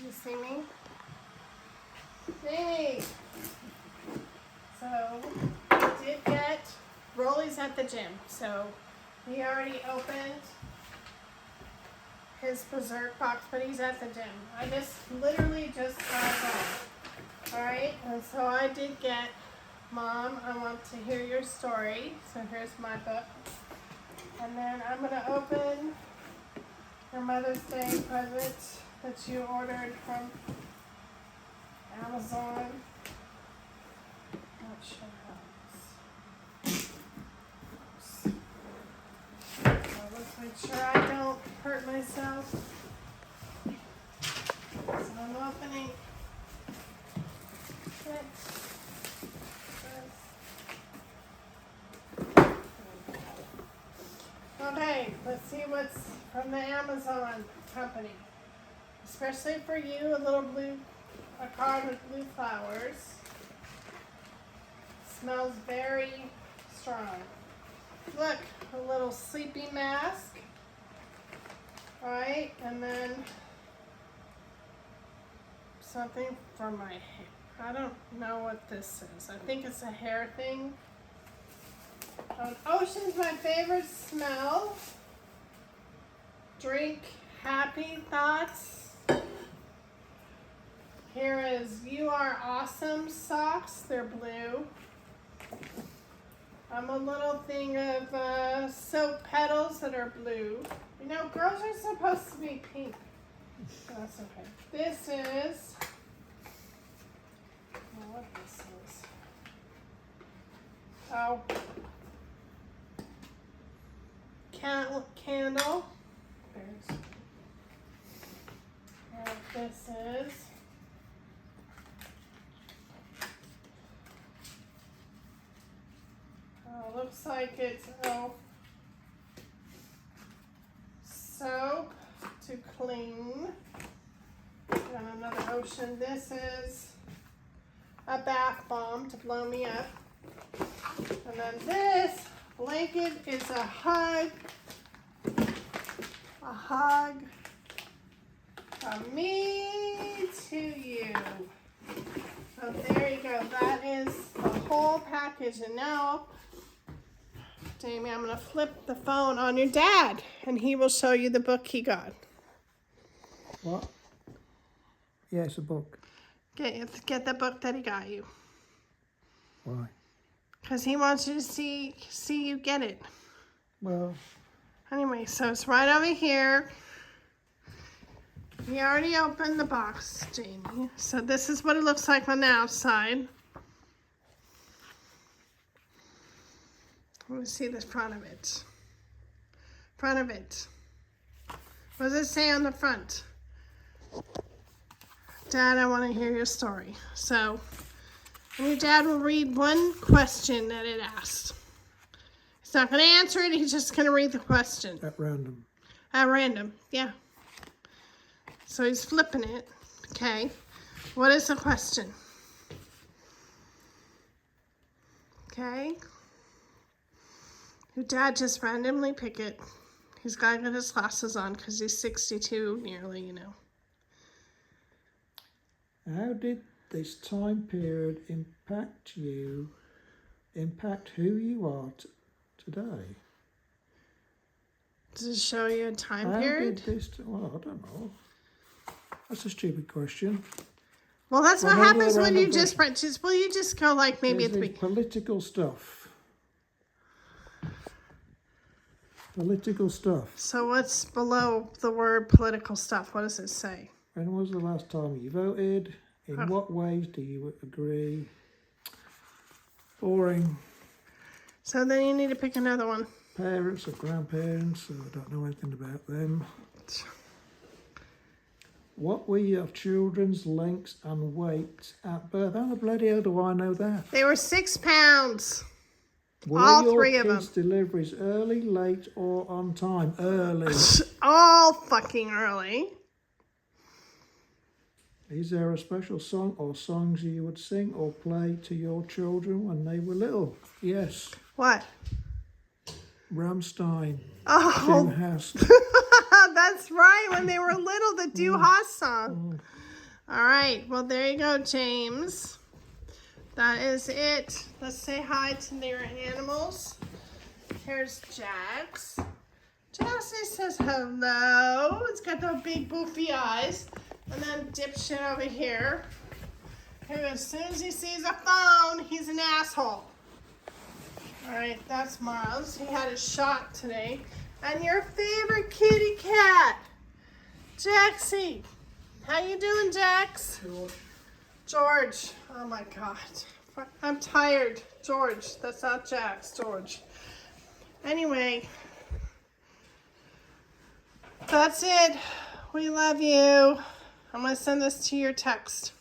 You see me? Hey! So, I did get Rolly's at the gym. So, he already opened his Berserk box, but he's at the gym. I just literally just got it home. Alright? And so I did get, Mom, I want to hear your story. So here's my book. And then I'm going to open your Mother's Day present that you ordered from Amazon. Not sure how this. Oops. So let's make sure I don't hurt myself. So I'm opening it. Okay, let's see what's from the Amazon company. Especially for you, a card with blue flowers. Smells very strong. Look, a little sleepy mask. Alright, and then something for my hair. I don't know what this is. I think it's a hair thing. Ocean's my favorite smell. Drink happy thoughts. Here is You Are Awesome socks. They're blue. A little thing of soap petals that are blue. You know, girls are supposed to be pink. That's okay. This is, I don't know what this is. Oh. Candle. There's what this is. Oh, looks like it's soap to clean. And another Ocean. This is a bath bomb to blow me up. And then this blanket is a hug from me to you. So there you go. That is the whole package. And now, Jamie, I'm going to flip the phone on your dad, and he will show you the book he got. What? Yeah, it's a book. Get the book that he got you. Why? Because he wants you to see you get it. Well, anyway, so it's right over here. He already opened the box, Jamie. So this is what it looks like on the outside. Let me see the front of it. Front of it. What does it say on the front? Dad, I want to hear your story. So, and your dad will read one question that it asked. He's not going to answer it. He's just going to read the question. at random. At random, yeah. So he's flipping it. Okay. What is the question? Okay. Your dad just randomly pick it. He's got to get his glasses on because he's 62 nearly, you know. How did this time period impact who you are today? Does it show you a time How period? did this, well, I don't know. That's a stupid question. Well, that's Well, what maybe happens a when you random just, will you just go like maybe There's a this 3? political stuff. Political stuff. So what's below the word political stuff? What does it say? When was the last time you voted? In Oh. what ways do you agree? Boring. So then you need to pick another one. Parents or grandparents, so I don't know anything about them. What were your children's lengths and weights at birth? How the bloody hell do I know that? They were 6 pounds. Were All your 3 of kids' deliveries early, late, or on time? Early. All fucking early. Is there a special song or songs you would sing or play to your children when they were little? Yes. What? Rammstein. Oh, Jim House. that's right. When they were little, the Du Haas song. All right, well, there you go, James. That is it. Let's say hi to their animals. Here's Jax. Jaxie says hello. It's got the big boofy eyes. And then dipshit over here, who as soon as he sees a phone, he's an asshole. All right, that's Miles. He had his shot today. And your favorite kitty cat, Jaxie. How you doing, Jax? George. Oh my God. I'm tired. George. That's not Jax. George. Anyway, that's it. We love you. I'm going to send this to your text.